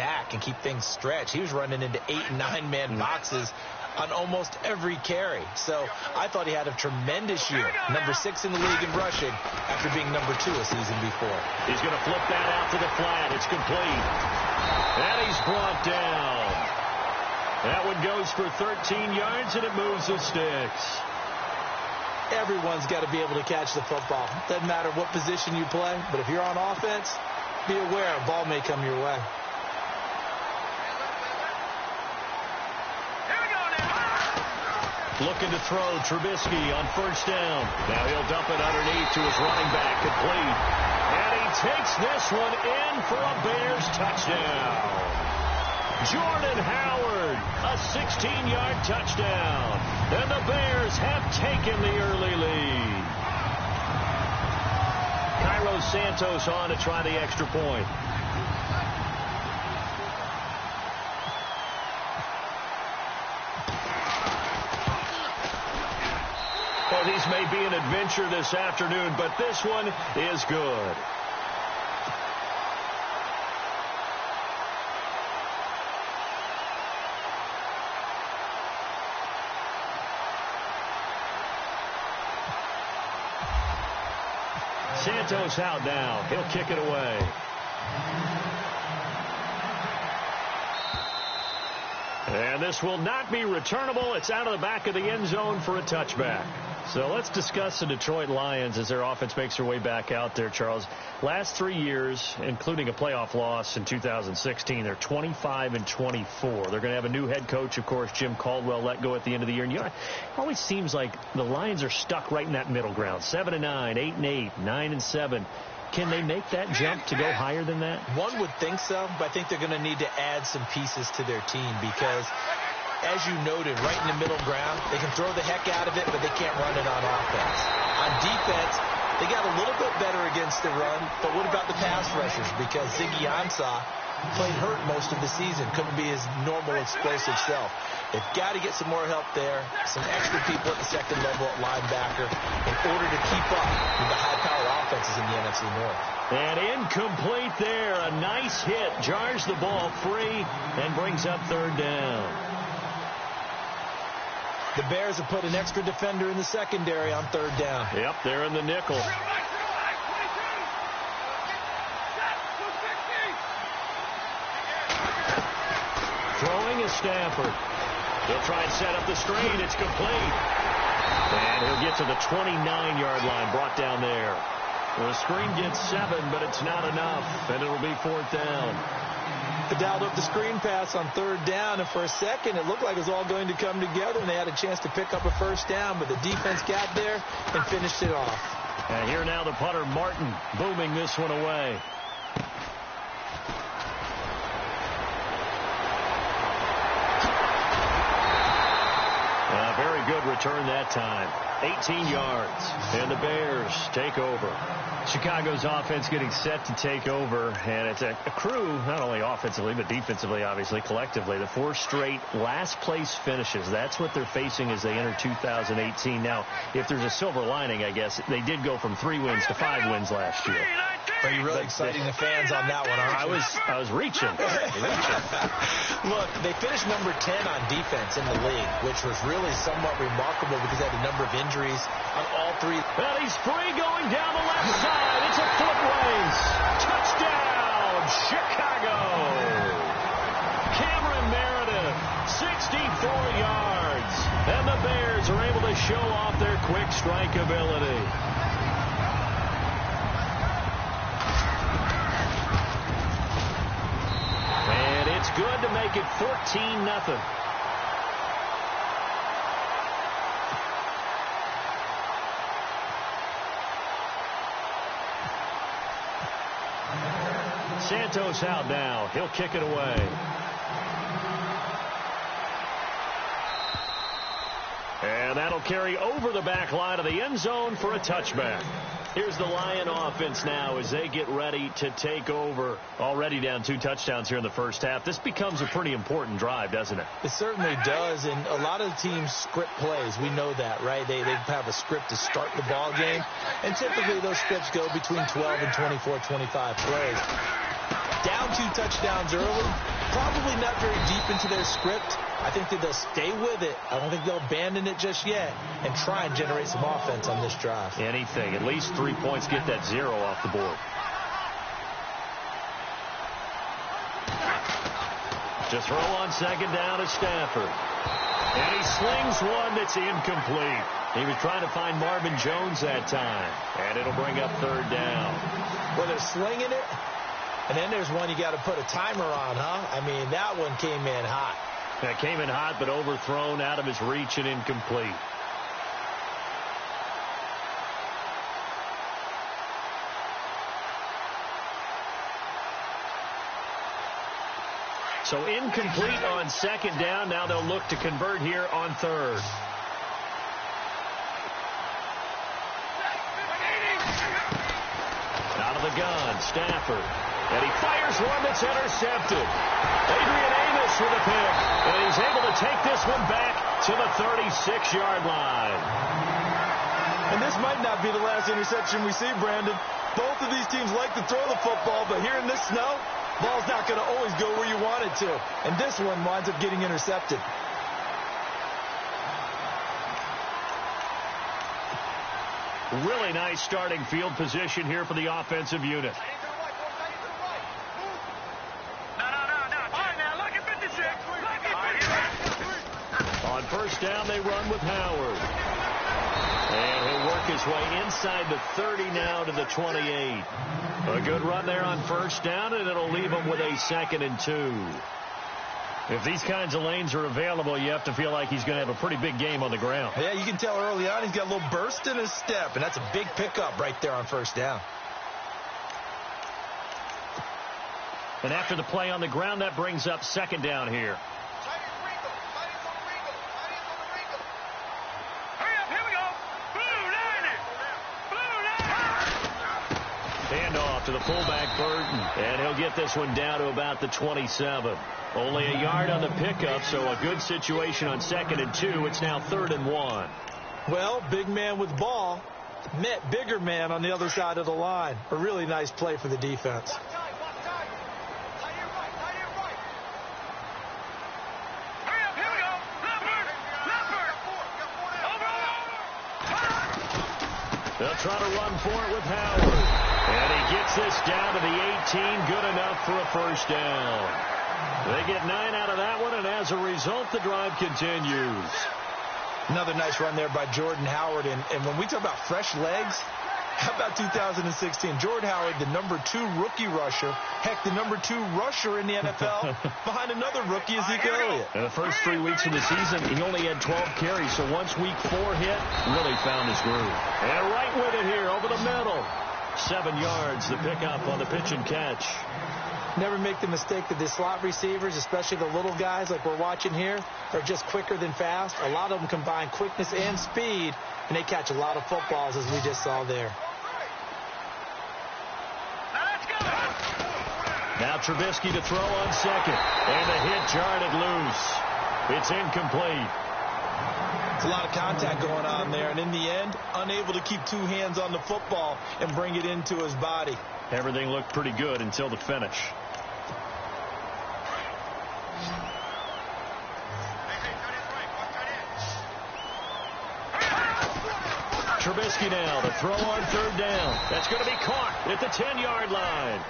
back and keep things stretched. He was running into 8- and 9-man boxes on almost every carry. So I thought he had a tremendous year. Number 6 in the league in rushing after being number 2 a season before. He's going to flip that out to the flat. It's complete. And he's brought down. That one goes for 13 yards, and it moves the sticks. Everyone's got to be able to catch the football. Doesn't matter what position you play, but if you're on offense, be aware a ball may come your way. Looking to throw Trubisky on first down. Now he'll dump it underneath to his running back, complete. And he takes this one in for a Bears touchdown. Jordan Howard, a 16-yard touchdown. And the Bears have taken the early lead. Cairo Santos on to try the extra point. Well, these may be an adventure this afternoon, but this one is good. Santos out now. He'll kick it away. And this will not be returnable. It's out of the back of the end zone for a touchback. So let's discuss the Detroit Lions as their offense makes their way back out there, Charles. Last 3 years, including a playoff loss in 2016, they're 25-24. They're going to have a new head coach, of course, Jim Caldwell, let go at the end of the year. And, you know, it always seems like the Lions are stuck right in that middle ground. 7-9, 8-8, 9-7. Can they make that jump to go higher than that? One would think so, but I think they're going to need to add some pieces to their team because, as you noted, right in the middle ground, they can throw the heck out of it, but they can't run it on offense. On defense, they got a little bit better against the run, but what about the pass rushers? Because Ziggy Ansah played hurt most of the season, couldn't be his normal explosive self. They've got to get some more help there, some extra people at the second level at linebacker in order to keep up with the high-powered offenses in the NFC North. And incomplete there. A nice hit. Jars the ball free and brings up third down. The Bears have put an extra defender in the secondary on third down. Yep, they're in the nickel. Throwing is Stafford. He'll try and set up the screen. It's complete. And he'll get to the 29-yard line, brought down there. The screen gets 7, but it's not enough, and it'll be fourth down. They dialed up the screen pass on third down, and for a second it looked like it was all going to come together, and they had a chance to pick up a first down, but the defense got there and finished it off. And here now the punter, Martin, booming this one away. Very good return that time. 18 yards. And the Bears take over. Chicago's offense getting set to take over. And it's a crew, not only offensively, but defensively, obviously, collectively. The 4 straight last place finishes. That's what they're facing as they enter 2018. Now, if there's a silver lining, I guess, they did go from 3 wins to 5 wins last year. Are you really exciting the fans on that one, aren't you? I was reaching. Look, they finished number 10 on defense in the league, which was really somewhat remarkable because they had a number of injuries on all 3. Well, he's free going down the left side. It's a foot race. Touchdown, Chicago. Cameron Meredith, 64 yards. And the Bears are able to show off their quick strike ability. And it's good to make it 14-0. Santos out now. He'll kick it away. And that'll carry over the back line of the end zone for a touchback. Here's the Lion offense now as they get ready to take over. Already down 2 touchdowns here in the first half. This becomes a pretty important drive, doesn't it? It certainly does, and a lot of the teams script plays. We know that, right? They have a script to start the ball game, and typically those scripts go between 12 and 24, 25 plays. Down 2 touchdowns early, probably not very deep into their script. I think that they'll stay with it. I don't think they'll abandon it just yet and try and generate some offense on this drive. Anything. At least 3 points, get that 0 off the board. To throw on second down is Stafford. And he slings one that's incomplete. He was trying to find Marvin Jones that time. And it'll bring up third down. Well, they're slinging it. And then there's one you got to put a timer on, huh? I mean, that one came in hot. It came in hot, but overthrown, out of his reach, and incomplete. So incomplete on second down. Now they'll look to convert here on third. Out of the gun, Stafford. And he fires one that's intercepted. Adrian Amos with a pick. And he's able to take this one back to the 36-yard line. And this might not be the last interception we see, Brandon. Both of these teams like to throw the football, but here in this snow, ball's not going to always go where you want it to. And this one winds up getting intercepted. Really nice starting field position here for the offensive unit. On first down, they run with Howard. And he'll work his way inside the 30 now to the 28. A good run there on first down, and it'll leave him with a 2nd and 2. If these kinds of lanes are available, you have to feel like he's going to have a pretty big game on the ground. Yeah, you can tell early on he's got a little burst in his step, and that's a big pickup right there on first down. And after the play on the ground, that brings up second down here. Handoff to the fullback, Burton. And he'll get this one down to about the 27. Only a yard on the pickup, so a good situation on 2nd and 2. It's now 3rd and 1. Well, big man with ball met bigger man on the other side of the line. A really nice play for the defense. They'll try to run for it with Howard. And he gets this down to the 18. Good enough for a first down. They get 9 out of that one, and as a result, the drive continues. Another nice run there by Jordan Howard. And when we talk about fresh legs, how about 2016? Jordan Howard, the number 2 rookie rusher. Heck, the number 2 rusher in the NFL behind another rookie, Ezekiel Elliott. In the first 3 weeks of the season, he only had 12 carries. So once week 4 hit, really found his groove. And right with it here over the middle. 7 yards, the pickup on the pitch and catch. Never make the mistake that the slot receivers, especially the little guys like we're watching here, are just quicker than fast. A lot of them combine quickness and speed, and they catch a lot of footballs, as we just saw there. Now Trubisky to throw on second, and the hit jarred it loose. It's incomplete. It's a lot of contact going on there, and in the end, unable to keep 2 hands on the football and bring it into his body. Everything looked pretty good until the finish. Trubisky now to throw on third down. That's going to be caught at the 10-yard line.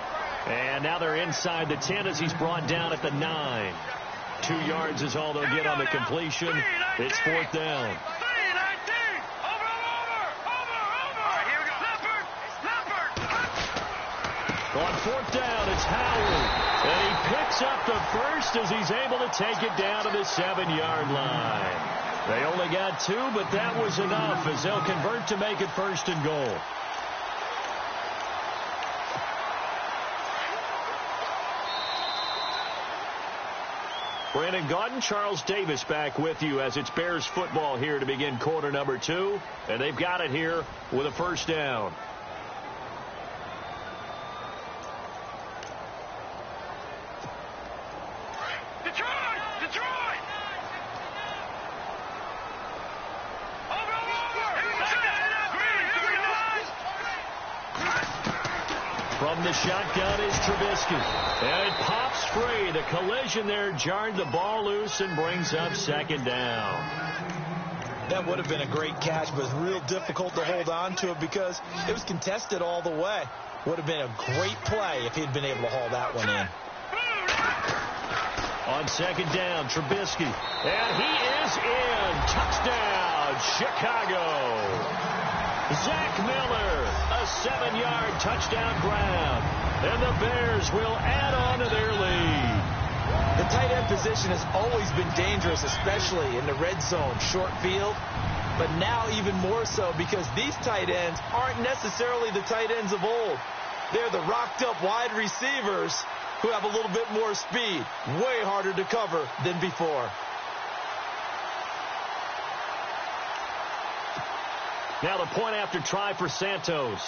And now they're inside the 10 as he's brought down at the 9. 2 yards is all they'll get on the completion. It's 4th down. On 4th down, it's Howard. And he picks up the first as he's able to take it down to the 7-yard line. They only got 2, but that was enough as they'll convert to make it 1st and goal. Brandon Gaudin, Charles Davis back with you as it's Bears football here to begin quarter number 2. And they've got it here with a first down. From From the shotgun is Trubisky. And it pops free. The collision there jarred the ball loose and brings up second down. That would have been a great catch, but it's real difficult to hold on to it because it was contested all the way. Would have been a great play if he'd been able to haul that one in. On second down, Trubisky. And he is in. Touchdown, Chicago. Zach Miller, a 7-yard touchdown grab. And the Bears will add on to their lead. The tight end position has always been dangerous, especially in the red zone, short field. But now even more so because these tight ends aren't necessarily the tight ends of old. They're the rocked-up wide receivers who have a little bit more speed. Way harder to cover than before. Now the point after try for Santos.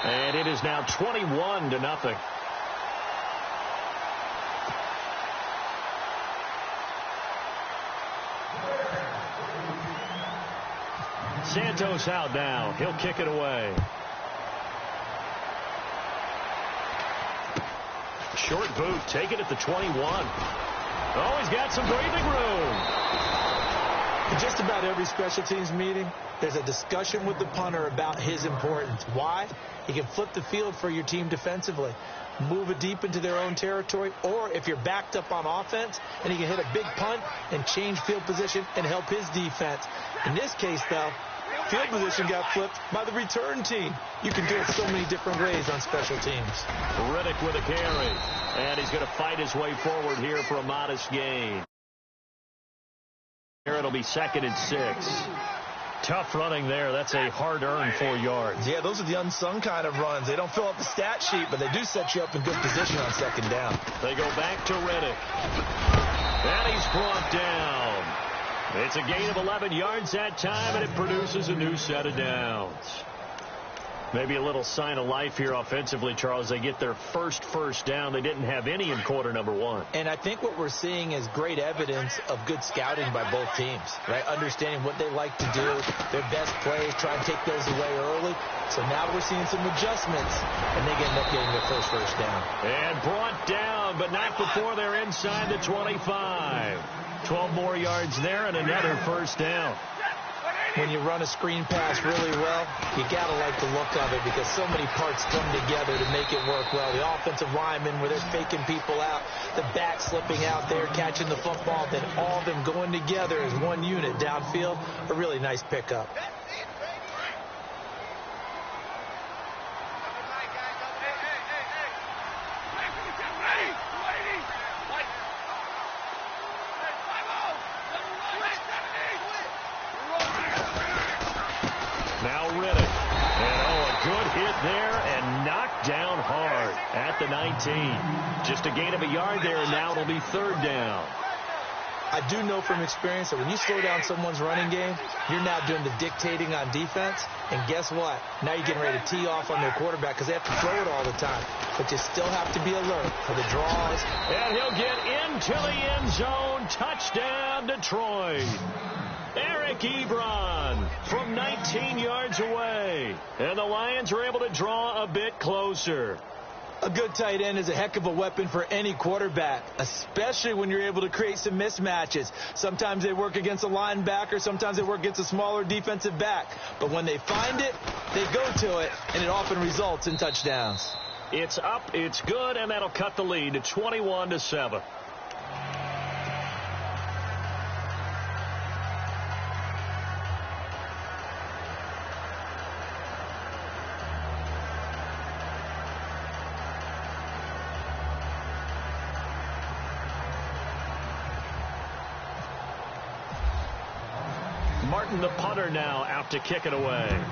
And it is now 21-0. Santos out now. He'll kick it away. Short boot, take it at the 21. Oh, he's got some breathing room. In just about every special teams meeting, there's a discussion with the punter about his importance. Why? He can flip the field for your team defensively, move it deep into their own territory, or if you're backed up on offense, and he can hit a big punt and change field position and help his defense. In this case, though, field position got flipped by the return team. You can do it so many different ways on special teams. Riddick with a carry. And he's going to fight his way forward here for a modest gain. Here it'll be 2nd and 6. Tough running there. That's a hard-earned 4 yards. Yeah, those are the unsung kind of runs. They don't fill up the stat sheet, but they do set you up in good position on second down. They go back to Riddick. And he's brought down. It's a gain of 11 yards that time, and it produces a new set of downs. Maybe a little sign of life here offensively, Charles. They get their first down. They didn't have any in quarter number 1. And I think what we're seeing is great evidence of good scouting by both teams, right? Understanding what they like to do, their best plays, try and take those away early. So now we're seeing some adjustments, and they end up getting their first down. And brought down, but not before they're inside the 25. 12 more yards there and another first down. When you run a screen pass really well, you got to like the look of it because so many parts come together to make it work well. The offensive linemen where they're faking people out, the back slipping out there, catching the football, then all of them going together as one unit downfield. A really nice pickup. There and knocked down hard at the 19. Just a gain of a yard there, and now it'll be 3rd down. I do know from experience that when you slow down someone's running game, you're now doing the dictating on defense. And guess what? Now you're getting ready to tee off on their quarterback because they have to throw it all the time. But you still have to be alert for the draws. And he'll get into the end zone. Touchdown, Detroit. Eric Ebron from 19 yards away. And the Lions are able to draw a bit closer. A good tight end is a heck of a weapon for any quarterback, especially when you're able to create some mismatches. Sometimes they work against a linebacker. Sometimes they work against a smaller defensive back. But when they find it, they go to it, and it often results in touchdowns. It's up, it's good, and that'll cut the lead to 21-7. Martin, the punter, now out to kick it away.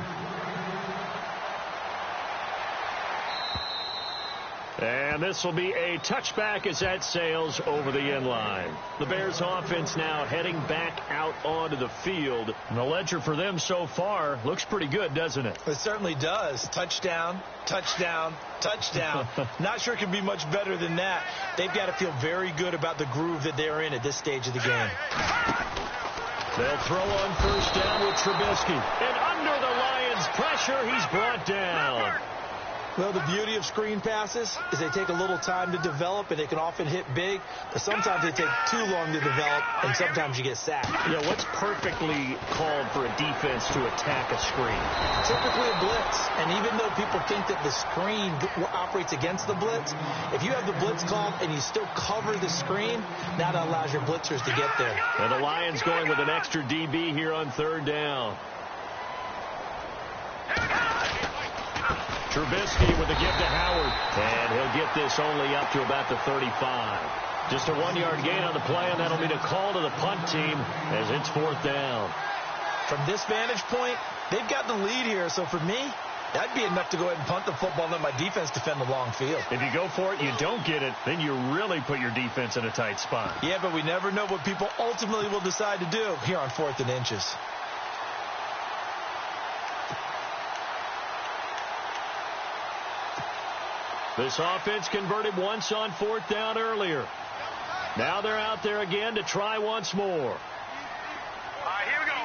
And this will be a touchback as that sails over the end line. The Bears offense now heading back out onto the field. And the ledger for them so far looks pretty good, doesn't it? It certainly does. Touchdown, touchdown, touchdown. Not sure it can be much better than that. They've got to feel very good about the groove that they're in at this stage of the game. They'll throw on first down with Trubisky. And under the Lions pressure. He's brought down. Well, the beauty of screen passes is they take a little time to develop, and they can often hit big, but sometimes they take too long to develop, and sometimes you get sacked. Yeah, what's perfectly called for a defense to attack a screen? Typically a blitz, and even though people think that the screen operates against the blitz, if you have the blitz called and you still cover the screen, that allows your blitzers to get there. And the Lions going with an extra DB here on third down. Trubisky with a give to Howard, and he'll get this only up to about the 35. Just a 1-yard gain on the play, and that'll be the call to the punt team as it's fourth down. From this vantage point, they've got the lead here, so for me, that'd be enough to go ahead and punt the football and let my defense defend the long field. If you go for it, you don't get it, then you really put your defense in a tight spot. Yeah, but we never know what people ultimately will decide to do here on 4th and inches. This offense converted once on 4th down earlier. Now they're out there again to try once more. All right, here we go.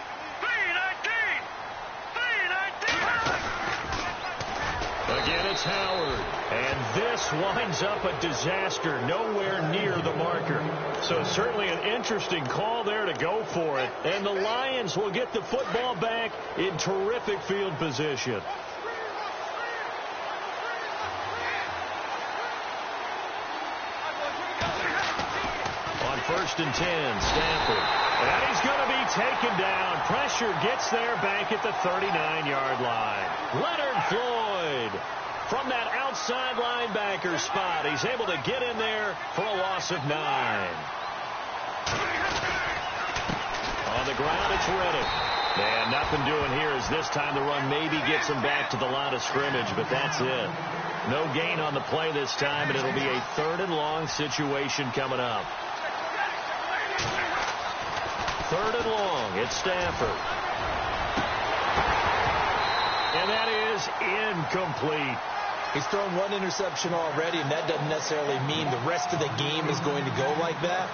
3-19. Again, it's Howard. And this winds up a disaster, nowhere near the marker. So certainly an interesting call there to go for it. And the Lions will get the football back in terrific field position. First and 10, Stanford. And he's going to be taken down. Pressure gets there back at the 39-yard line. Leonard Floyd from that outside linebacker spot. He's able to get in there for a loss of 9. On the ground, it's Reddick. And nothing doing here as this time the run maybe gets him back to the line of scrimmage, but that's it. No gain on the play this time, and it'll be a 3rd and long situation coming up. 3rd and long. It's Stanford. And that is incomplete. He's thrown 1 interception already, and that doesn't necessarily mean the rest of the game is going to go like that.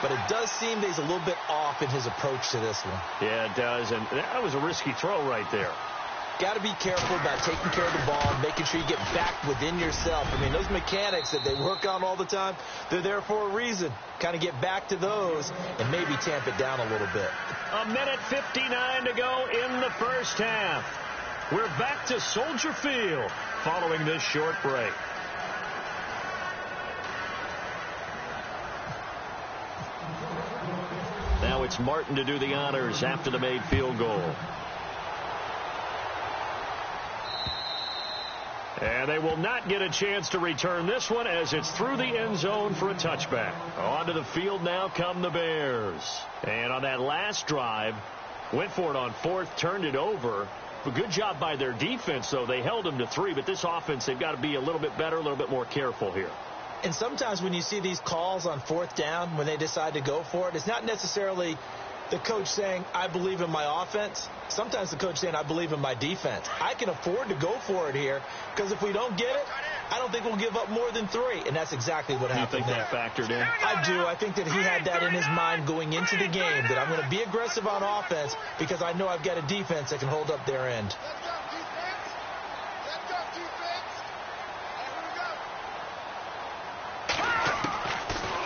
But it does seem that he's a little bit off in his approach to this one. Yeah, it does. And that was a risky throw right there. Got to be careful about taking care of the ball, making sure you get back within yourself. I mean, those mechanics that they work on all the time, they're there for a reason. Kind of get back to those and maybe tamp it down a little bit. 1:59 to go in the first half. We're back to Soldier Field following this short break. Now it's Martin to do the honors after the made field goal. And they will not get a chance to return this one as it's through the end zone for a touchback. Onto the field now come the Bears. And on that last drive, went for it on 4th, turned it over. A good job by their defense, though. They held them to 3, but this offense, they've got to be a little bit better, a little bit more careful here. And sometimes when you see these calls on 4th down, when they decide to go for it, it's not necessarily the coach saying, I believe in my offense. Sometimes the coach saying, I believe in my defense. I can afford to go for it here because if we don't get it, I don't think we'll give up more than 3. And that's exactly what happened there. You think that factored in? I do. I think that he had that in his mind going into the game, that I'm going to be aggressive on offense because I know I've got a defense that can hold up their end.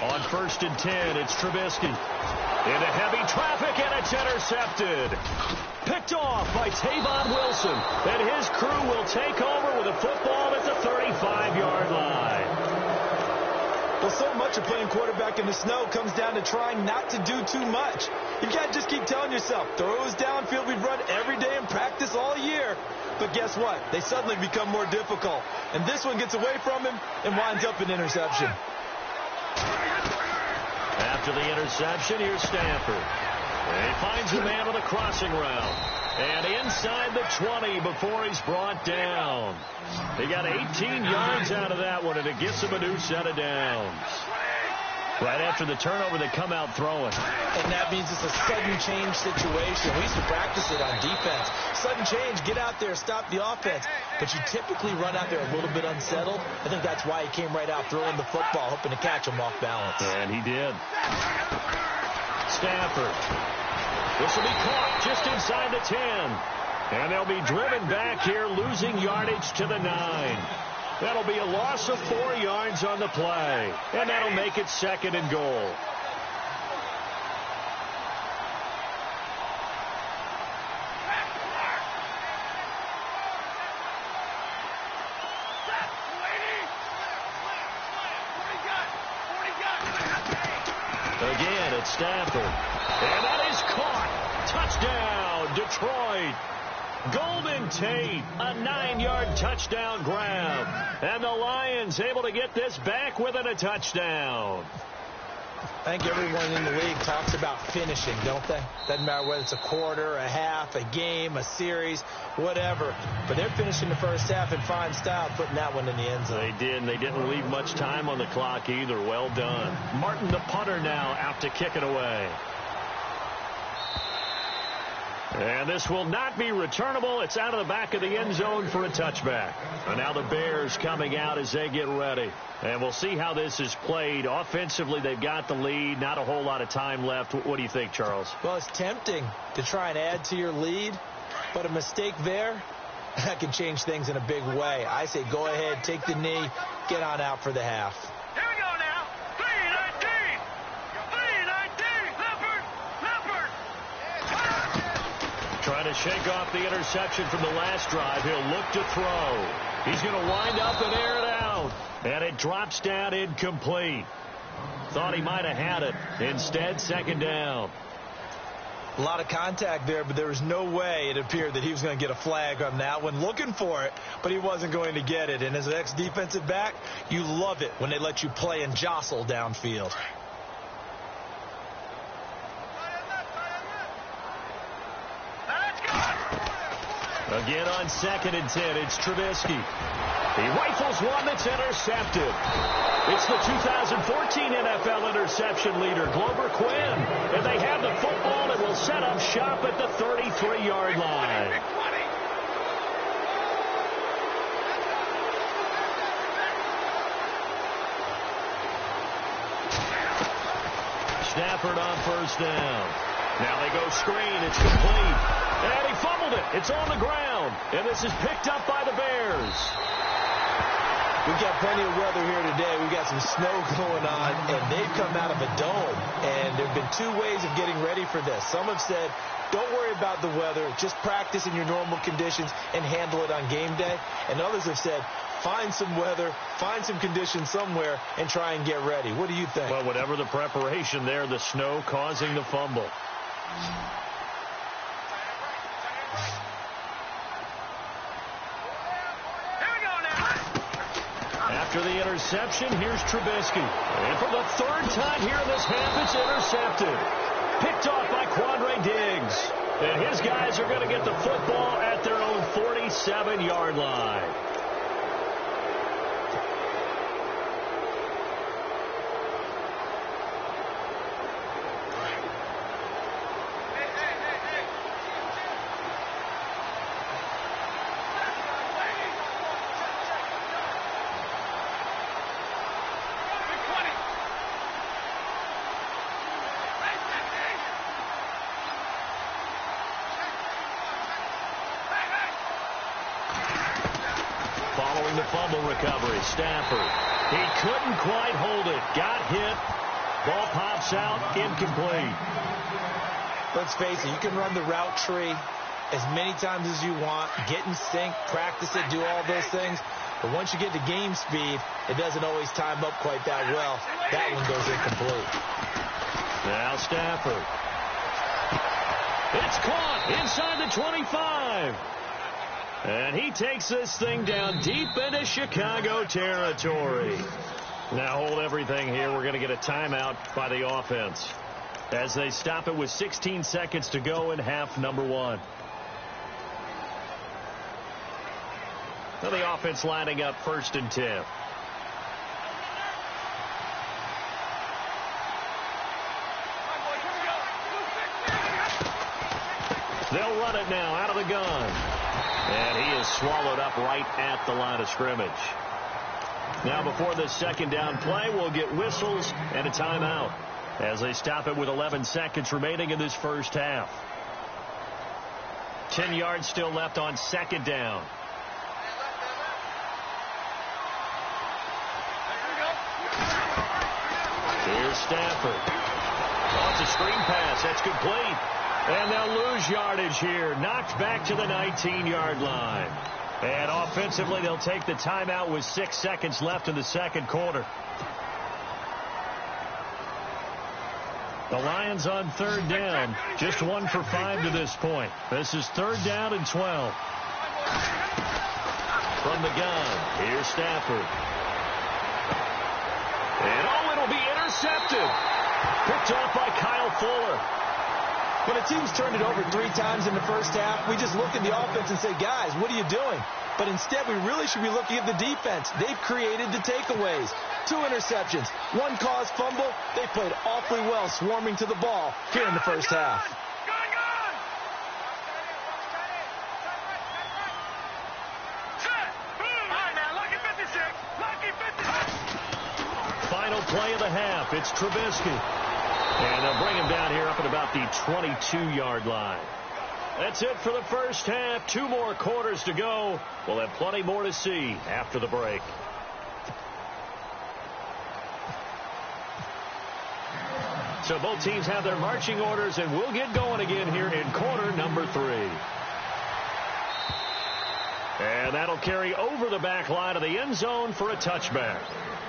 On 1st and 10, it's Trubisky. Into heavy traffic, and it's intercepted. Picked off by Tavon Wilson. And his crew will take over with a football at the 35-yard line. Well, so much of playing quarterback in the snow comes down to trying not to do too much. You've got to just keep telling yourself, throws downfield we've run every day in practice all year. But guess what? They suddenly become more difficult. And this one gets away from him and winds up an interception. After the interception, here's Stanford. And he finds a man with a crossing route. And inside the 20 before he's brought down. He got 18 yards out of that one, and it gets him a new set of downs. Right after the turnover, they come out throwing. And that means it's a sudden change situation. We used to practice it on defense. Sudden change, get out there, stop the offense. But you typically run out there a little bit unsettled. I think that's why he came right out throwing the football, hoping to catch him off balance. And he did. Stafford. This will be caught just inside the 10. And they'll be driven back here, losing yardage to the 9. That'll be a loss of 4 yards on the play. And that'll make it 2nd and goal. Again, it's Stafford. And that is caught. Touchdown, Detroit. Golden Tate, a 9-yard touchdown grab. And the Lions able to get this back within a touchdown. I think everyone in the league talks about finishing, don't they? Doesn't matter whether it's a quarter, a half, a game, a series, whatever. But they're finishing the first half in fine style, putting that one in the end zone. They did, and they didn't leave much time on the clock either. Well done. Martin, the punter, now out to kick it away. And this will not be returnable. It's out of the back of the end zone for a touchback. And now the Bears coming out as they get ready. And we'll see how this is played. Offensively, they've got the lead. Not a whole lot of time left. What do you think, Charles? Well, it's tempting to try and add to your lead, but a mistake there, that can change things in a big way. I say go ahead, take the knee, get on out for the half. Here we go now. 3-19. 3-19. Leopard. Trying to shake off the interception from the last drive. He'll look to throw. He's going to wind up and air it out. And it drops down incomplete. Thought he might have had it. Instead, 2nd down. A lot of contact there, but there was no way it appeared that he was going to get a flag on that one. Looking for it, but he wasn't going to get it. And as an ex-defensive back, you love it when they let you play and jostle downfield. Again on 2nd and 10, it's Trubisky. He rifles one that's intercepted. It's the 2014 NFL interception leader, Glover Quinn. And they have the football and will set up shop at the 33-yard line. Stafford on 1st down. Now they go screen. It's complete. And he fumbled it. It's on the ground. And this is picked up by the Bears. We've got plenty of weather here today. We've got some snow going on, and they've come out of a dome. And there have been 2 ways of getting ready for this. Some have said, don't worry about the weather. Just practice in your normal conditions and handle it on game day. And others have said, find some weather, find some conditions somewhere, and try and get ready. What do you think? Well, whatever the preparation there, the snow causing the fumble. After the interception, here's Trubisky. And for the 3rd time here in this half, it's intercepted. Picked off by Quandre Diggs. And his guys are going to get the football at their own 47-yard line. Following the fumble recovery, Stafford. He couldn't quite hold it. Got hit. Ball pops out. Incomplete. Let's face it, you can run the route tree as many times as you want, get in sync, practice it, do all those things. But once you get to game speed, it doesn't always time up quite that well. That one goes incomplete. Now Stafford. It's caught inside the 25. And he takes this thing down deep into Chicago territory. Now hold everything here. We're going to get a timeout by the offense as they stop it with 16 seconds to go in half number 1. Now the offense lining up 1st and 10. They'll run it now out of the gun. And he is swallowed up right at the line of scrimmage. Now before this 2nd down play, we'll get whistles and a timeout as they stop it with 11 seconds remaining in this first half. 10 yards still left on second down. Here's Stafford. Oh, it's a screen pass. That's complete. And they'll lose yardage here. Knocked back to the 19-yard line. And offensively, they'll take the timeout with 6 seconds left in the second quarter. The Lions on third down. Just 1 for 5 to this point. This is third down and 12. From the gun, here's Stafford. And it'll be intercepted. Picked off by Kyle Fuller. When a team's turned it over 3 times in the first half, we just look at the offense and say, guys, what are you doing? But instead, we really should be looking at the defense. They've created the takeaways. 2 interceptions, 1 caused fumble. They played awfully well swarming to the ball here in the first half. Final play of the half. It's Trubisky. And they'll bring him down here up at about the 22-yard line. That's it for the first half. 2 more quarters to go. We'll have plenty more to see after the break. So both teams have their marching orders, and we'll get going again here in quarter number 3. And that'll carry over the back line of the end zone for a touchback.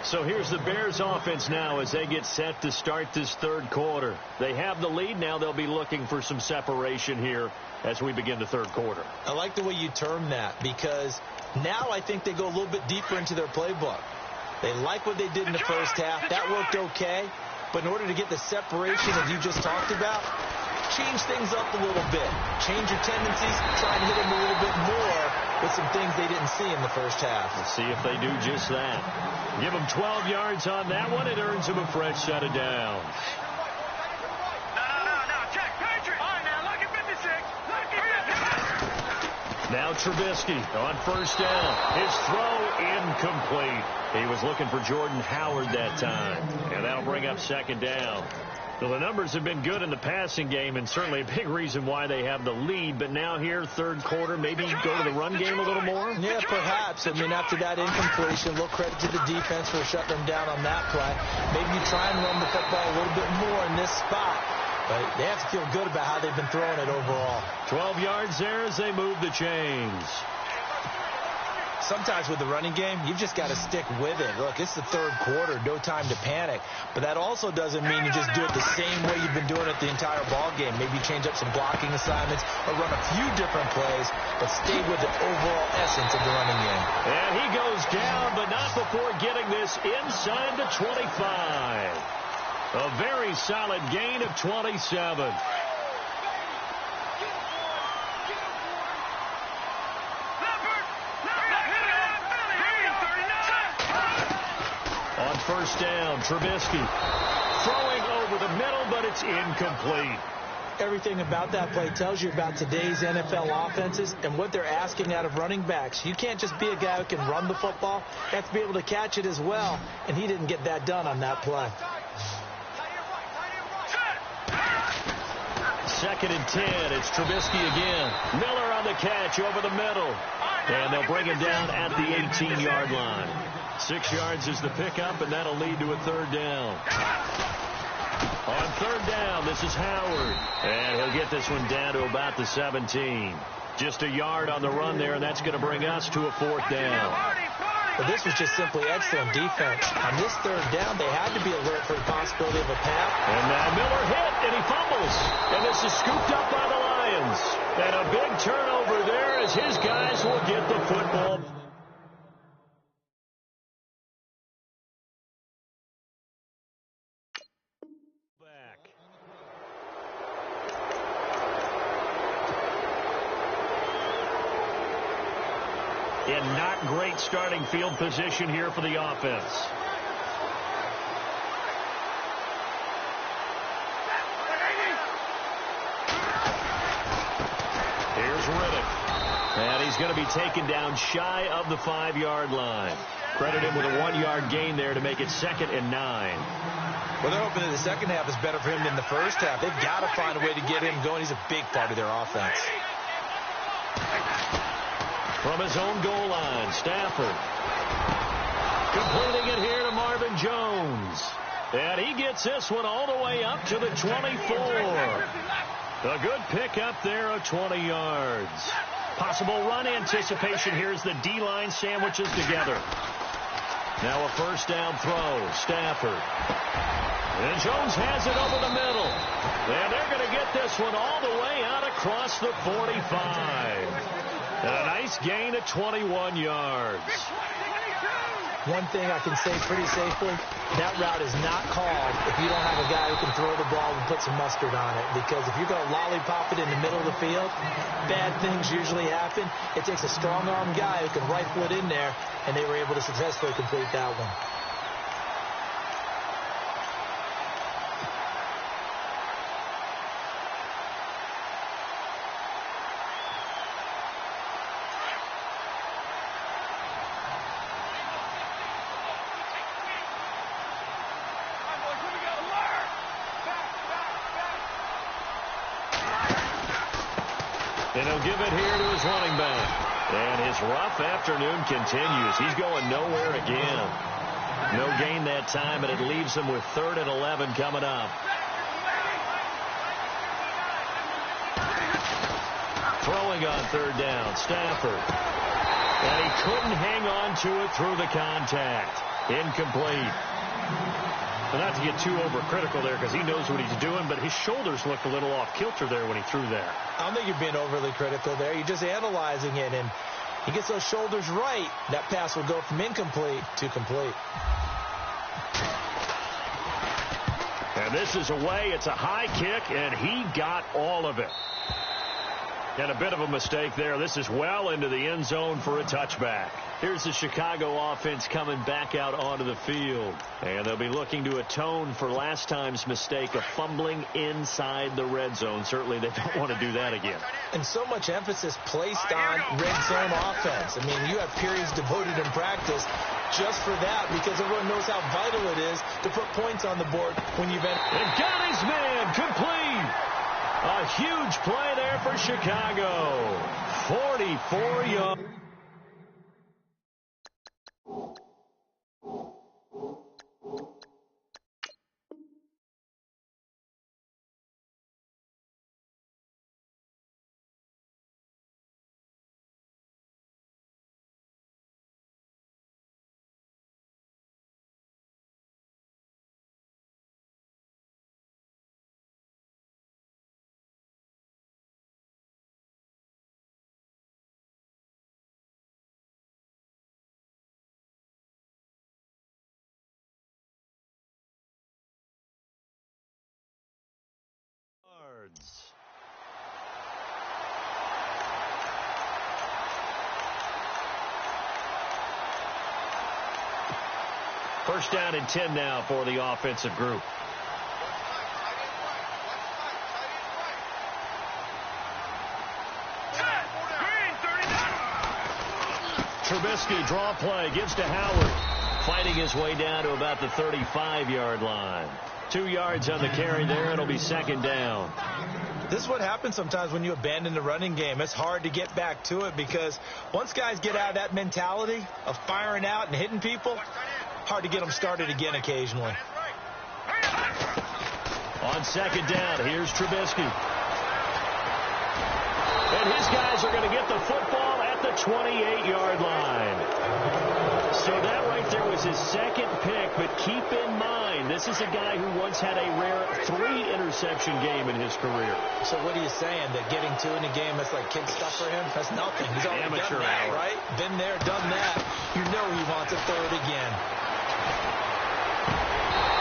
So here's the Bears offense now as they get set to start this third quarter. They have the lead. Now they'll be looking for some separation here as we begin the third quarter. I like the way you term that, because now I think they go a little bit deeper into their playbook. They like what they did in the first half. That worked okay. But in order to get the separation that you just talked about, change things up a little bit. Change your tendencies. Try to hit them a little bit more with some things they didn't see in the first half. Let's see if they do just that. Give them 12 yards on that one. It earns them a fresh set of downs. No. Check. Patriot. All right, now, lucky 56. Lucky 56. Now Trubisky on first down. His throw incomplete. He was looking for Jordan Howard that time. And that'll bring up second down. So the numbers have been good in the passing game, and certainly a big reason why they have the lead. But now here, third quarter, maybe go to the run game a little more? Yeah, perhaps. I mean, after that incompletion, a little credit to the defense for shutting them down on that play. Maybe you try and run the football a little bit more in this spot. But they have to feel good about how they've been throwing it overall. 12 yards there as they move the chains. Sometimes with the running game, you've just got to stick with it. Look, it's the third quarter, no time to panic. But that also doesn't mean you just do it the same way you've been doing it the entire ball game. Maybe change up some blocking assignments or run a few different plays, but stay with the overall essence of the running game. And he goes down, but not before getting this inside the 25. A very solid gain of 27. On first down, Trubisky throwing over the middle, but it's incomplete. Everything about that play tells you about today's NFL offenses and what they're asking out of running backs. You can't just be a guy who can run the football. You have to be able to catch it as well, and he didn't get that done on that play. Second and 10, it's Trubisky again. Miller on the catch over the middle. And they'll bring him down at the 18-yard line. 6 yards is the pickup, and that'll lead to a third down. On third down, this is Howard. And he'll get this one down to about the 17. Just a yard on the run there, and that's going to bring us to a fourth down. But this was just simply excellent defense. On this third down, they had to be alert for the possibility of a pass. And now Miller hit, and he fumbles. And this is scooped up by the Lions. And a big turnover there as his guys will get the football. Back. In not great starting field position here for the offense. Here's Riddick. And he's going to be taken down shy of the 5-yard line. Credit him with a 1-yard gain there to make it 2nd and 9. Well, they're hoping that the second half is better for him than the first half. They've got to find a way to get him going. He's a big part of their offense. From his own goal line, Stafford. Completing it here to Marvin Jones. And he gets this one all the way up to the 24. A good pickup there of 20 yards. Possible run anticipation here as the D-line sandwiches together. Now a first down throw. Stafford. And Jones has it over the middle. And they're going to get this one all the way out across the 45. And a nice gain of 21 yards. One thing I can say pretty safely, that route is not called if you don't have a guy who can throw the ball and put some mustard on it. Because if you're going to lollipop it in the middle of the field, bad things usually happen. It takes a strong-arm guy who can rifle it in there, and they were able to successfully complete that one. And he'll give it here to his running back. And his rough afternoon continues. He's going nowhere again. No gain that time, and it leaves him with 3rd and 11 coming up. Throwing on 3rd down, Stafford. And he couldn't hang on to it through the contact. Incomplete. But not to get too overcritical there because he knows what he's doing, but his shoulders looked a little off kilter there when he threw that. I don't think you're being overly critical there. You're just analyzing it, and he gets those shoulders right. That pass will go from incomplete to complete. And this is away. It's a high kick, and he got all of it. And a bit of a mistake there. This is well into the end zone for a touchback. Here's the Chicago offense coming back out onto the field. And they'll be looking to atone for last time's mistake of fumbling inside the red zone. Certainly they don't want to do that again. And so much emphasis placed on red zone offense. I mean, you have periods devoted in practice just for that because everyone knows how vital it is to put points on the board when you've been... And got his man complete. A huge play there for Chicago. 44 yards. First down and 10 now for the offensive group. Trubisky draw play, gives to Howard. Fighting his way down to about the 35-yard line. 2 yards on the carry there. It'll be second down. This is what happens sometimes when you abandon the running game. It's hard to get back to it because once guys get out of that mentality of firing out and hitting people, hard to get them started again occasionally. On second down, here's Trubisky. And his guys are going to get the football at the 28-yard line. So that right there was his second pick, but keep in mind, this is a guy who once had a rare 3-interception game in his career. So what are you saying, that getting 2 in a game, that's like kid stuff for him? That's nothing. He's already done that, right? Been there, done that. You know he wants a third again.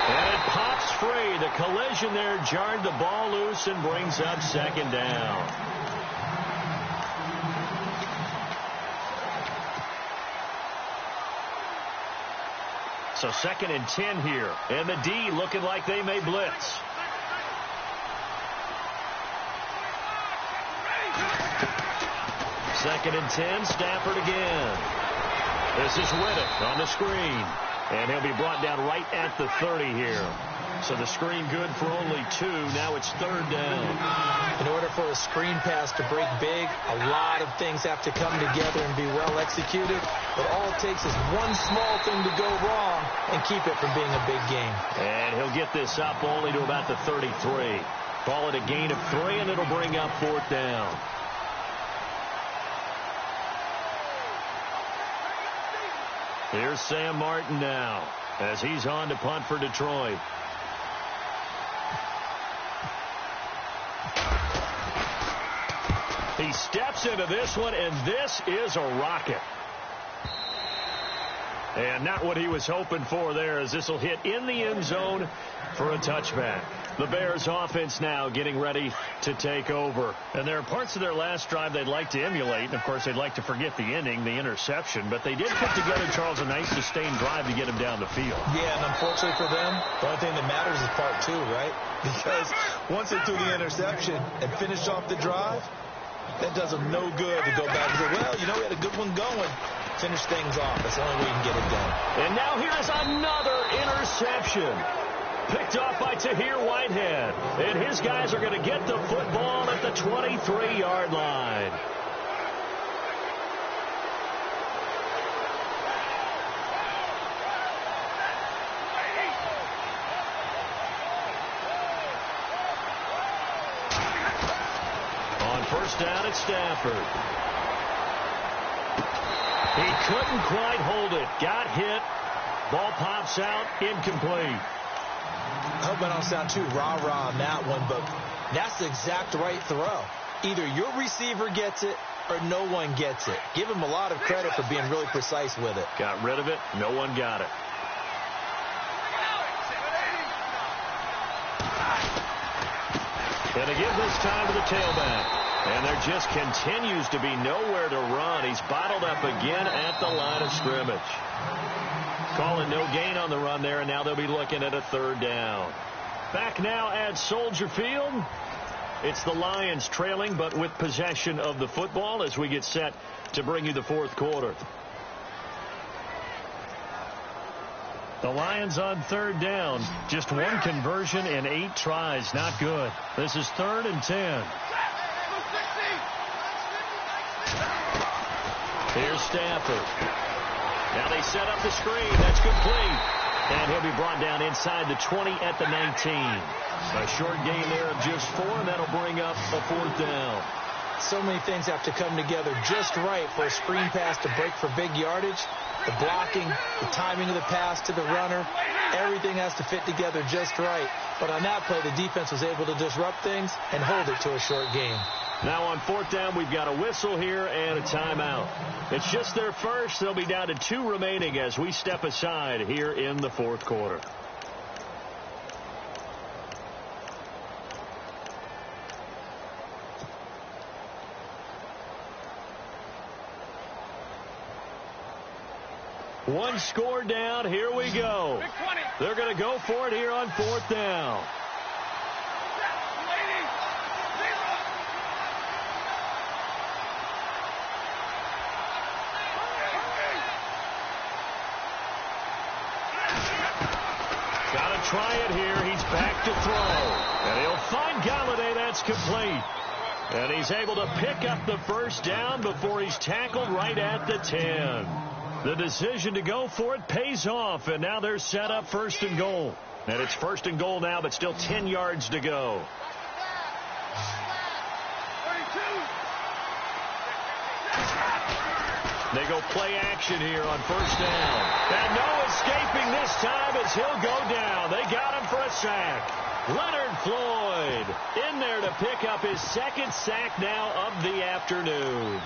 And it pops free. The collision there jarred the ball loose and brings up second down. So second and 10 here. And the D looking like they may blitz. Second and 10, Stafford again. This is Riddick on the screen. And he'll be brought down right at the 30 here. So the screen good for only 2. Now it's third down. In order for a screen pass to break big, a lot of things have to come together and be well executed. But all it takes is one small thing to go wrong and keep it from being a big game. And he'll get this up only to about the 33. Call it a gain of 3, and it'll bring up fourth down. Here's Sam Martin now as he's on to punt for Detroit. He steps into this one, and this is a rocket. And not what he was hoping for there, as this will hit in the end zone for a touchback. The Bears offense now getting ready to take over. And there are parts of their last drive they'd like to emulate. And, of course, they'd like to forget the ending, the interception. But they did put together, Charles, a nice sustained drive to get him down the field. Yeah, and unfortunately for them, the only thing that matters is part 2, right? Because once they threw the interception and finished off the drive, that does them no good to go back and say, well, you know, we had a good one going. Finish things off. That's the only way you can get it done. And now here's another interception. Picked off by Tahir Whitehead. And his guys are going to get the football at the 23-yard line. On first down at Stafford. He couldn't quite hold it. Got hit. Ball pops out. Incomplete. I hope I don't sound too rah-rah on that one, but that's the exact right throw. Either your receiver gets it or no one gets it. Give him a lot of credit for being really precise with it. Got rid of it. No one got it. And again this time to the tailback. And there just continues to be nowhere to run. He's bottled up again at the line of scrimmage. Calling no gain on the run there, and now they'll be looking at a third down. Back now at Soldier Field. It's the Lions trailing, but with possession of the football as we get set to bring you the fourth quarter. The Lions on third down. Just one conversion in 8 tries. Not good. This is 3rd and 10. Here's Stafford. Now they set up the screen. That's complete. And he'll be brought down inside the 20 at the 19. A short gain there of just 4, and that'll bring up a fourth down. So many things have to come together just right for a screen pass to break for big yardage. The blocking, the timing of the pass to the runner, everything has to fit together just right. But on that play, the defense was able to disrupt things and hold it to a short game. Now on fourth down, we've got a whistle here and a timeout. It's just their first. They'll be down to 2 remaining as we step aside here in the fourth quarter. One score down. Here we go. They're going to go for it here on fourth down. Got to try it here. He's back to throw. And he'll find Galladay. That's complete. And he's able to pick up the first down before he's tackled right at the 10. The decision to go for it pays off, and now they're set up 1st and goal. And it's 1st and goal now, but still 10 yards to go. They go play action here on first down. And no escaping this time as he'll go down. They got him for a sack. Leonard Floyd in there to pick up his 2nd sack now of the afternoon.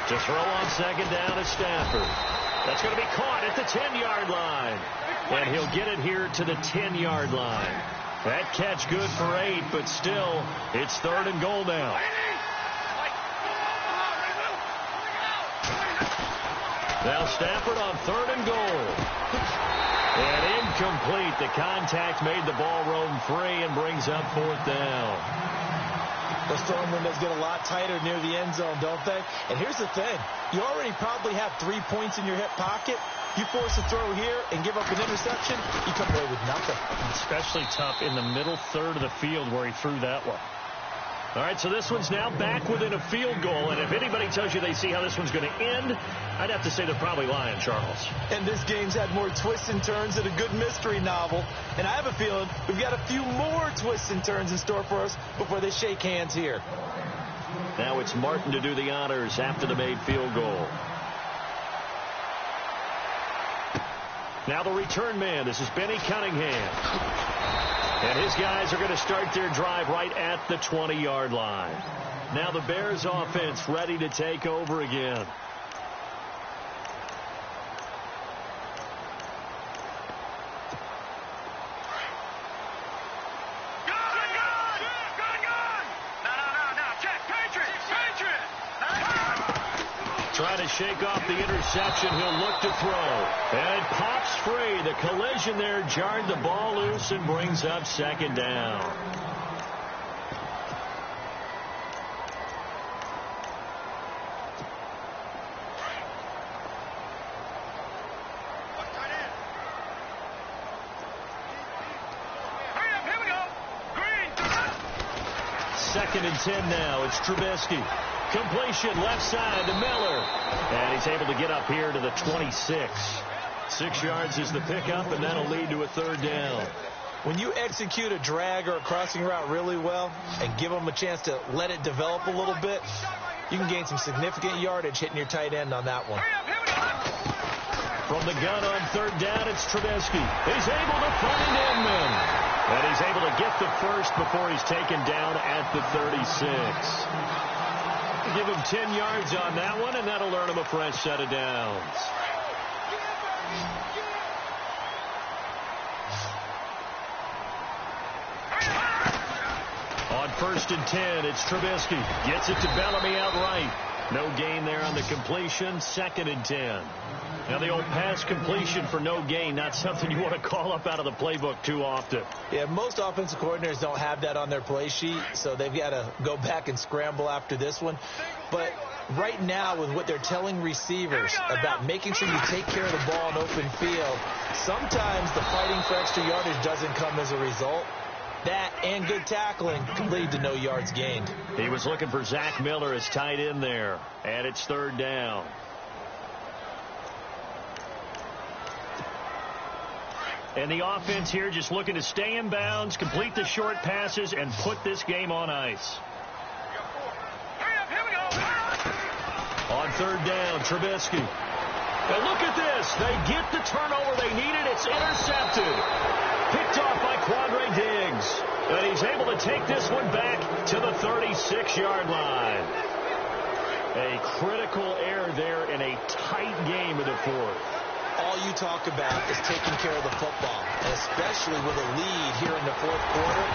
To throw on 2nd down is Stafford. That's going to be caught at the 10-yard line. And he'll get it here to the 10-yard line. That catch good for 8, but still, it's 3rd and goal now. Now Stafford on 3rd and goal. And incomplete. The contact made the ball roam free and brings up 4th down. Those throwing windows get a lot tighter near the end zone, don't they? And here's the thing. You already probably have 3 points in your hip pocket. You force a throw here and give up an interception, you come away with nothing. Especially tough in the middle third of the field where he threw that one. All right, so this one's now back within a field goal, and if anybody tells you they see how this one's going to end, I'd have to say they're probably lying, Charles. And this game's had more twists and turns than a good mystery novel, and I have a feeling we've got a few more twists and turns in store for us before they shake hands here. Now it's Martin to do the honors after the made field goal. Now the return man. This is Benny Cunningham. And his guys are going to start their drive right at the 20-yard line. Now the Bears offense ready to take over again. Trying to shake off the interception. He'll look to throw. And it pops free. The collision there jarred the ball loose and brings up 2nd down. Second and 10 now. It's Trubisky. Completion left side to Miller. And he's able to get up here to the 26. 6 yards is the pickup, and that'll lead to a 3rd down. When you execute a drag or a crossing route really well and give them a chance to let it develop a little bit, you can gain some significant yardage hitting your tight end on that one. From the gun on 3rd down, it's Trubisky. He's able to find Inman. And he's able to get the first before he's taken down at the 36. Give him 10 yards on that one, and that'll earn him a fresh set of downs. On 1st and 10, it's Trubisky. Gets it to Bellamy outright. No gain there on the completion. 2nd and 10. Now the old pass completion for no gain, not something you want to call up out of the playbook too often. Yeah, most offensive coordinators don't have that on their play sheet, so they've got to go back and scramble after this one. But right now, with what they're telling receivers about making sure you take care of the ball in open field, sometimes the fighting for extra yardage doesn't come as a result. That and good tackling can lead to no yards gained. He was looking for Zach Miller as tight end there, and it's 3rd down. And the offense here just looking to stay in bounds, complete the short passes, and put this game on ice. On 3rd down, Trubisky. And look at this. They get the turnover they needed. It's intercepted. Picked off by Quandre Diggs. And he's able to take this one back to the 36-yard line. A critical error there in a tight game of the 4th. All you talk about is taking care of the football, and especially with a lead here in the 4th quarter.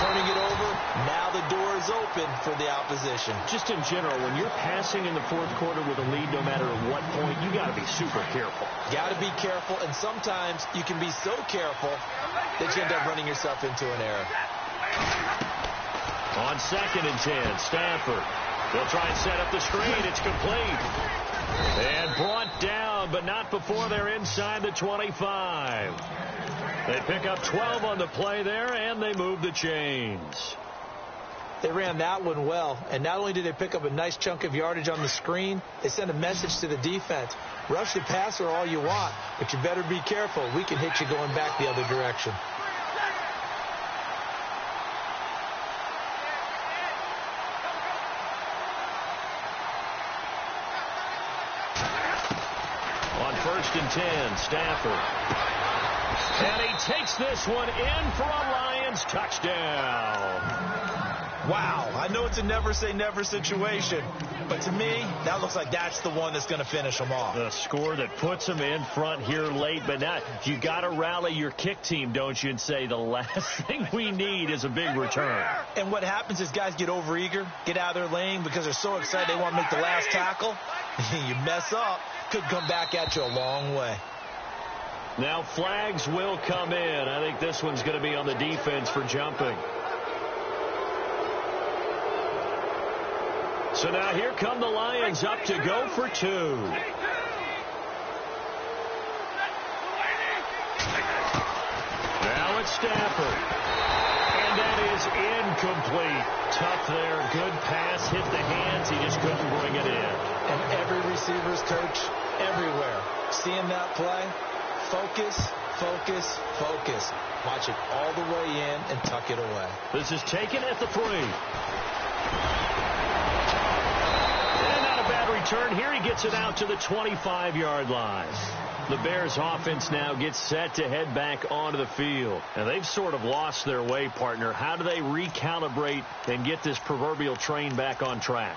Turning it over, now the door is open for the opposition. Just in general, when you're passing in the 4th quarter with a lead, no matter at what point, you got to be super careful. Got to be careful, and sometimes you can be so careful that you end up running yourself into an error. On 2nd and 10, Stafford. They'll try and set up the screen. It's complete. And brought down, but not before they're inside the 25. They pick up 12 on the play there, and they move the chains. They ran that one well, and not only did they pick up a nice chunk of yardage on the screen, they sent a message to the defense. Rush the passer all you want, but you better be careful. We can hit you going back the other direction. On 1st and 10, Stafford. And he takes this one in for a Lions touchdown. Wow, I know it's a never-say-never situation, but to me, that looks like that's the one that's going to finish them off. The score that puts them in front here late, but now you got to rally your kick team, don't you, and say the last thing we need is a big return. And what happens is guys get overeager, get out of their lane because they're so excited they want to make the last tackle. You mess up, could come back at you a long way. Now flags will come in. I think this one's going to be on the defense for jumping. So now here come the Lions up to go for two. Now it's Stafford. And that is incomplete. Tough there. Good pass. Hit the hands. He just couldn't bring it in. And every receiver's coach everywhere. Seeing that play, focus, focus, focus. Watch it all the way in and tuck it away. This is taken at the 3. Return here. He gets it out to the 25-yard line. The Bears offense now gets set to head back onto the field. And they've sort of lost their way, partner. How do they recalibrate and get this proverbial train back on track?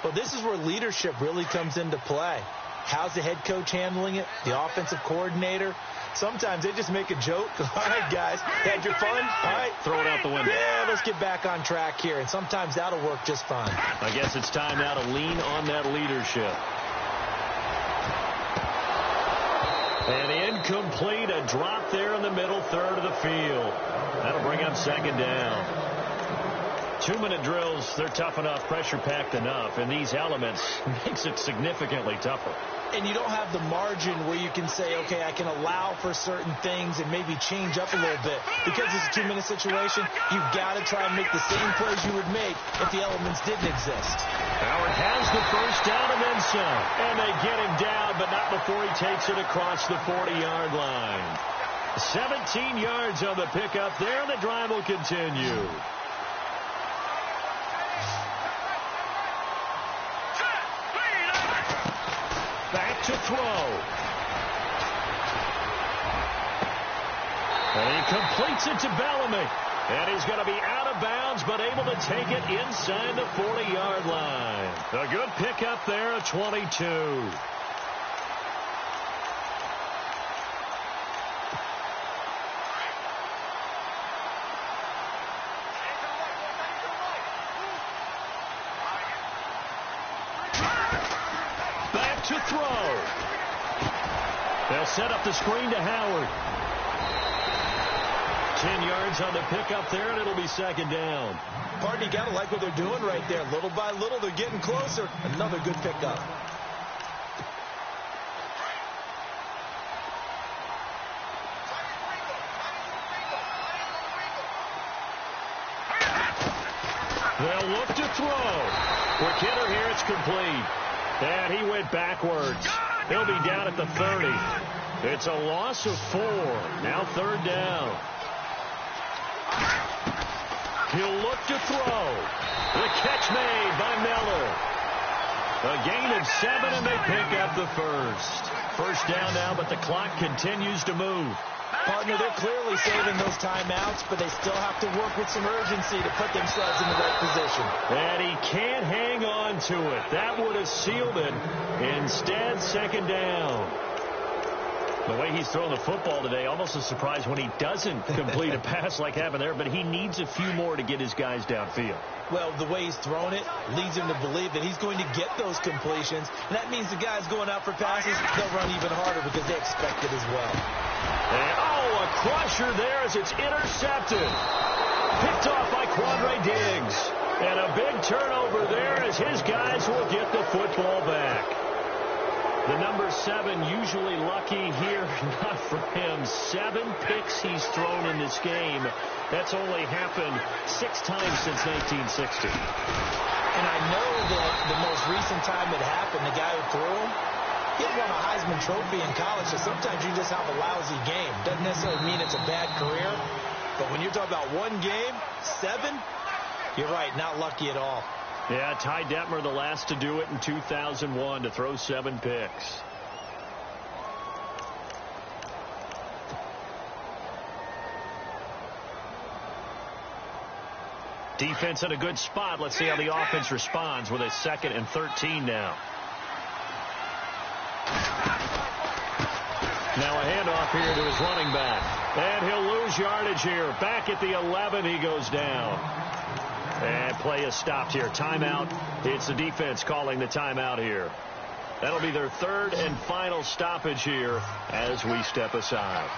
Well, this is where leadership really comes into play. How's the head coach handling it? The offensive coordinator? Sometimes they just make a joke. All right, guys, had your fun? All right. Throw it out the window. Yeah, let's get back on track here. And sometimes that'll work just fine. I guess it's time now to lean on that leadership. And incomplete, a drop there in the middle third of the field. That'll bring up second down. 2-minute drills, they're tough enough, pressure-packed enough, and these elements makes it significantly tougher. And you don't have the margin where you can say, okay, I can allow for certain things and maybe change up a little bit. Because it's a 2-minute situation, you've got to try and make the same plays you would make if the elements didn't exist. Howard has the first down and then some. And they get him down, but not before he takes it across the 40-yard line. 17 yards on the pickup there, and the drive will continue. Back to throw. And he completes it to Bellamy. And he's going to be out of bounds, but able to take it inside the 40-yard line. A good pickup there at 22. To throw. They'll set up the screen to Howard. 10 yards on the pickup there, and it'll be second down. Partner, you got to like what they're doing right there. Little by little, they're getting closer. Another good pickup. They'll look to throw. Quick hitter here, it's complete. And he went backwards. He'll be down at the 30. It's a loss of 4. Now third down. He'll look to throw. The catch made by Miller. A gain of 7, and they pick up the first. First down now, but the clock continues to move. Partner, they're clearly saving those timeouts, but they still have to work with some urgency to put themselves in the right position. And he can't hang on to it. That would have sealed it. Instead, second down. The way he's throwing the football today, almost a surprise when he doesn't complete a pass like happened there, but he needs a few more to get his guys downfield. Well, the way he's throwing it leads him to believe that he's going to get those completions, and that means the guys going out for passes, they'll run even harder because they expect it as well. And, a crusher there as it's intercepted. Picked off by Quandre Diggs. And a big turnover there as his guys will get the football back. The number 7 usually lucky here. Not for him. 7 picks he's thrown in this game. That's only happened 6 times since 1960. And I know that the most recent time it happened, the guy who threw him, he had won a Heisman Trophy in college, so sometimes you just have a lousy game. Doesn't necessarily mean it's a bad career, but when you're talking about one game, 7, you're right, not lucky at all. Yeah, Ty Detmer, the last to do it in 2001, to throw 7 picks. Defense in a good spot. Let's see how the offense responds with a 2nd and 13 now. Now a handoff here to his running back. And he'll lose yardage here. Back at the 11, he goes down. And play is stopped here. Timeout. It's the defense calling the timeout here. That'll be their 3rd and final stoppage here as we step aside.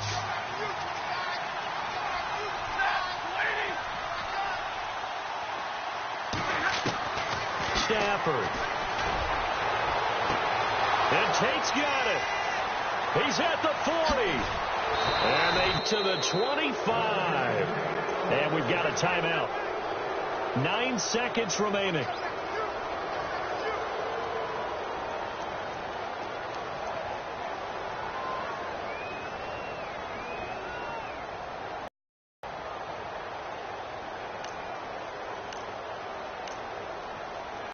Stafford. And Tate's got it. He's at the 40. And they to the 25. And we've got a timeout. 9 seconds remaining.